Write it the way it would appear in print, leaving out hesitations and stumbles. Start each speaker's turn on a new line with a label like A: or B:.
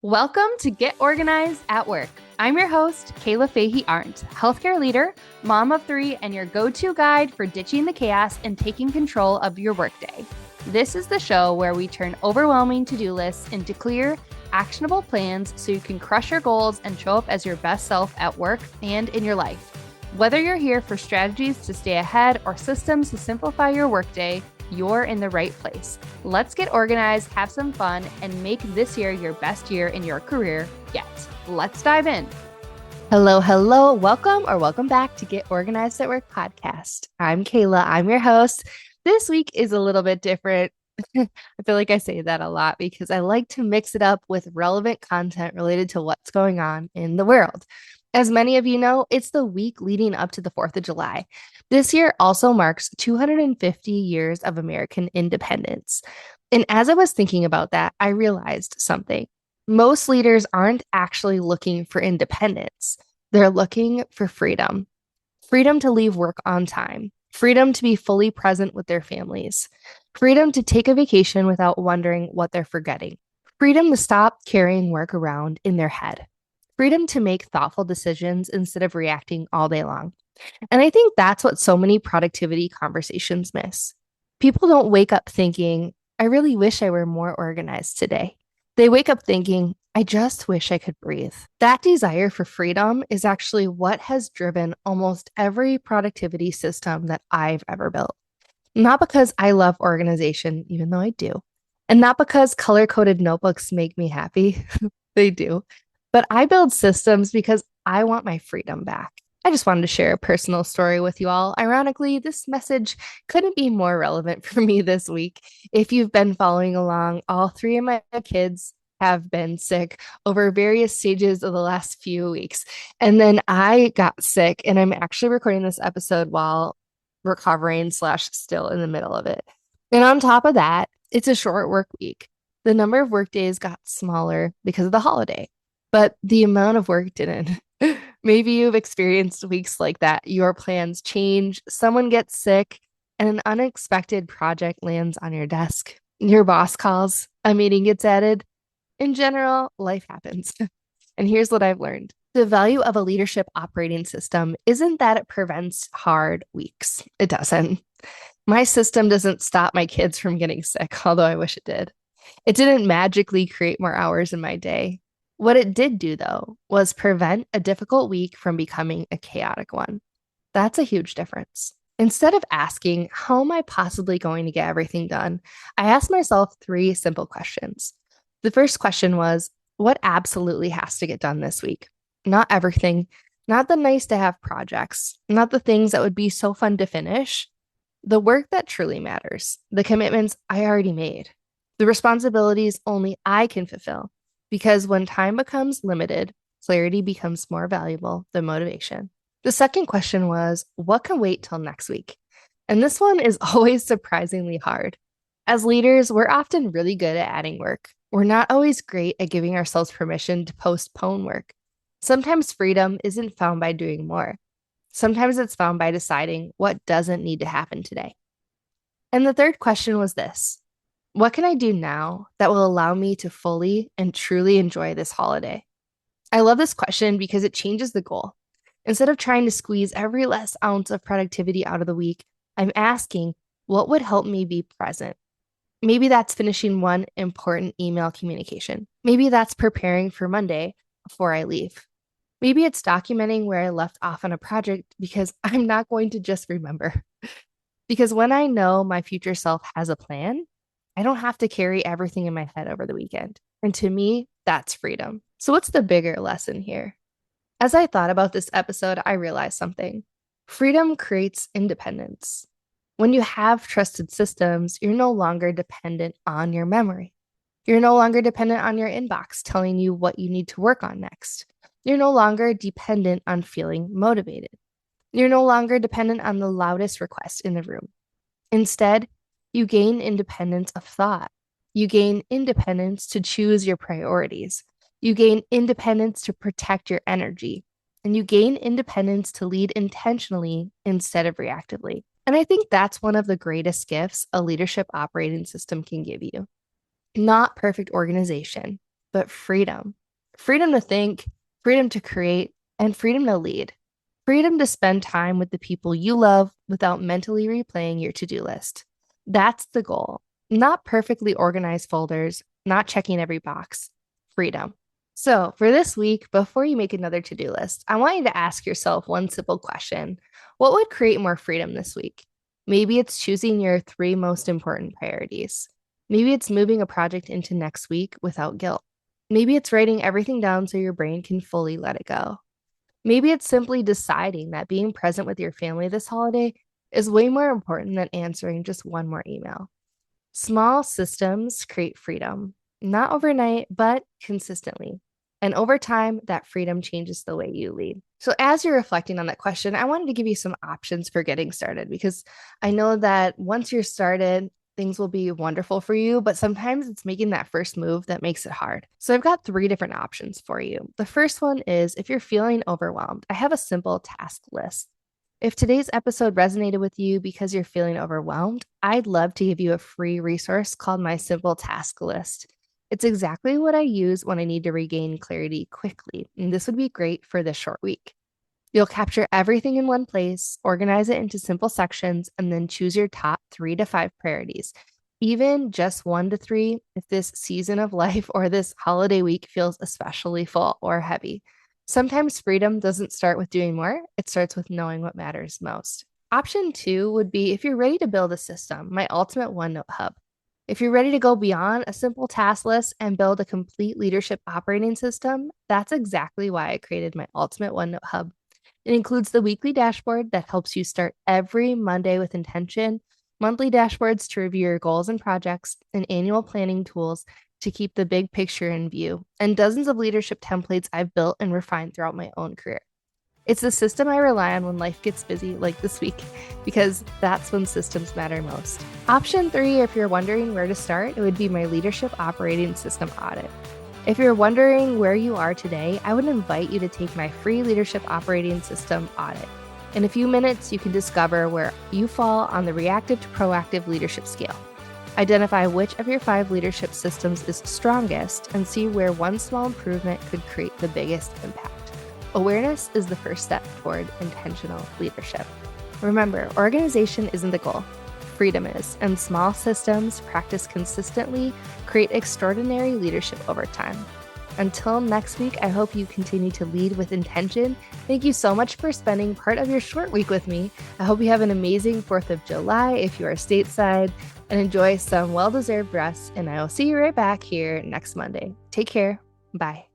A: Welcome to Get Organized at Work. I'm your host, Kayla Fahey-Ahrndt, healthcare leader, mom of three, and your go-to guide for ditching the chaos and taking control of your workday. This is the show where we turn overwhelming to-do lists into clear, actionable plans so you can crush your goals and show up as your best self at work and in your life. Whether you're here for strategies to stay ahead or systems to simplify your workday, you're in the right place. Let's get organized, have some fun, and make this year your best year in your career yet. Let's dive in. Hello. Welcome back to Get Organized at Work podcast. I'm Kayla. I'm your host. This week is a little bit different. I feel like I say that a lot because I like to mix it up with relevant content related to what's going on in the world. As many of you know, it's the week leading up to the 4th of July. This year also marks 250 years of American independence. And as I was thinking about that, I realized something. Most leaders aren't actually looking for independence. They're looking for freedom. Freedom to leave work on time. Freedom to be fully present with their families. Freedom to take a vacation without wondering what they're forgetting. Freedom to stop carrying work around in their head. Freedom to make thoughtful decisions instead of reacting all day long. And I think that's what so many productivity conversations miss. People don't wake up thinking, I really wish I were more organized today. They wake up thinking, I just wish I could breathe. That desire for freedom is actually what has driven almost every productivity system that I've ever built. Not because I love organization, even though I do, and not because color-coded notebooks make me happy. They do. But I build systems because I want my freedom back. I just wanted to share a personal story with you all. Ironically, this message couldn't be more relevant for me this week. If you've been following along, all three of my kids have been sick over various stages of the last few weeks. And then I got sick, and I'm actually recording this episode while recovering / still in the middle of it. And on top of that, it's a short work week. The number of work days got smaller because of the holiday, but the amount of work didn't. Maybe you've experienced weeks like that. Your plans change, someone gets sick, and an unexpected project lands on your desk. Your boss calls, a meeting gets added. In general, life happens. And here's what I've learned. The value of a leadership operating system isn't that it prevents hard weeks. It doesn't. My system doesn't stop my kids from getting sick, although I wish it did. It didn't magically create more hours in my day. What it did do, though, was prevent a difficult week from becoming a chaotic one. That's a huge difference. Instead of asking, how am I possibly going to get everything done? I asked myself 3 simple questions. The first question was, what absolutely has to get done this week? Not everything, not the nice to have projects, not the things that would be so fun to finish. The work that truly matters, the commitments I already made, the responsibilities only I can fulfill. Because when time becomes limited, clarity becomes more valuable than motivation. The second question was, what can wait till next week? And this one is always surprisingly hard. As leaders, we're often really good at adding work. We're not always great at giving ourselves permission to postpone work. Sometimes freedom isn't found by doing more. Sometimes it's found by deciding what doesn't need to happen today. And the third question was this. What can I do now that will allow me to fully and truly enjoy this holiday? I love this question because it changes the goal. Instead of trying to squeeze every last ounce of productivity out of the week, I'm asking, what would help me be present? Maybe that's finishing one important email communication. Maybe that's preparing for Monday before I leave. Maybe it's documenting where I left off on a project because I'm not going to just remember. Because when I know my future self has a plan, I don't have to carry everything in my head over the weekend. And to me, that's freedom. So what's the bigger lesson here? As I thought about this episode, I realized something. Freedom creates independence. When you have trusted systems, you're no longer dependent on your memory. You're no longer dependent on your inbox telling you what you need to work on next. You're no longer dependent on feeling motivated. You're no longer dependent on the loudest request in the room. Instead, you gain independence of thought. You gain independence to choose your priorities. You gain independence to protect your energy. And you gain independence to lead intentionally instead of reactively. And I think that's one of the greatest gifts a leadership operating system can give you. Not perfect organization, but freedom. Freedom to think, freedom to create, and freedom to lead. Freedom to spend time with the people you love without mentally replaying your to-do list. That's the goal. Not perfectly organized folders, not checking every box. Freedom. So, for this week, before you make another to-do list, I want you to ask yourself one simple question. What would create more freedom this week? Maybe it's choosing your 3 most important priorities. Maybe it's moving a project into next week without guilt. Maybe it's writing everything down so your brain can fully let it go. Maybe it's simply deciding that being present with your family this holiday is way more important than answering just one more email. Small systems create freedom, not overnight, but consistently. And over time, that freedom changes the way you lead. So, as you're reflecting on that question, I wanted to give you some options for getting started because I know that once you're started, things will be wonderful for you, but sometimes it's making that first move that makes it hard. So, I've got 3 different options for you. The first one is if you're feeling overwhelmed, I have a simple task list. If today's episode resonated with you because you're feeling overwhelmed, I'd love to give you a free resource called my simple task list. It's exactly what I use when I need to regain clarity quickly, and this would be great for this short week. You'll capture everything in one place, organize it into simple sections, and then choose your top 3 to 5 priorities. Even just 1 to 3 if this season of life or this holiday week feels especially full or heavy. Sometimes freedom doesn't start with doing more, it starts with knowing what matters most. Option 2 would be if you're ready to build a system, my ultimate OneNote hub. If you're ready to go beyond a simple task list and build a complete leadership operating system, that's exactly why I created my ultimate OneNote hub. It includes the weekly dashboard that helps you start every Monday with intention, monthly dashboards to review your goals and projects, and annual planning tools to keep the big picture in view, and dozens of leadership templates I've built and refined throughout my own career. It's the system I rely on when life gets busy, like this week, because that's when systems matter most. Option 3, if you're wondering where to start, it would be my leadership operating system audit. If you're wondering where you are today, I would invite you to take my free leadership operating system audit. In a few minutes, you can discover where you fall on the reactive to proactive leadership scale. Identify which of your 5 leadership systems is strongest and see where one small improvement could create the biggest impact. Awareness is the first step toward intentional leadership. Remember, organization isn't the goal. Freedom is, and small systems practiced consistently create extraordinary leadership over time. Until next week, I hope you continue to lead with intention. Thank you so much for spending part of your short week with me. I hope you have an amazing 4th of July if you are stateside, and enjoy some well-deserved rest, and I will see you right back here next Monday. Take care. Bye.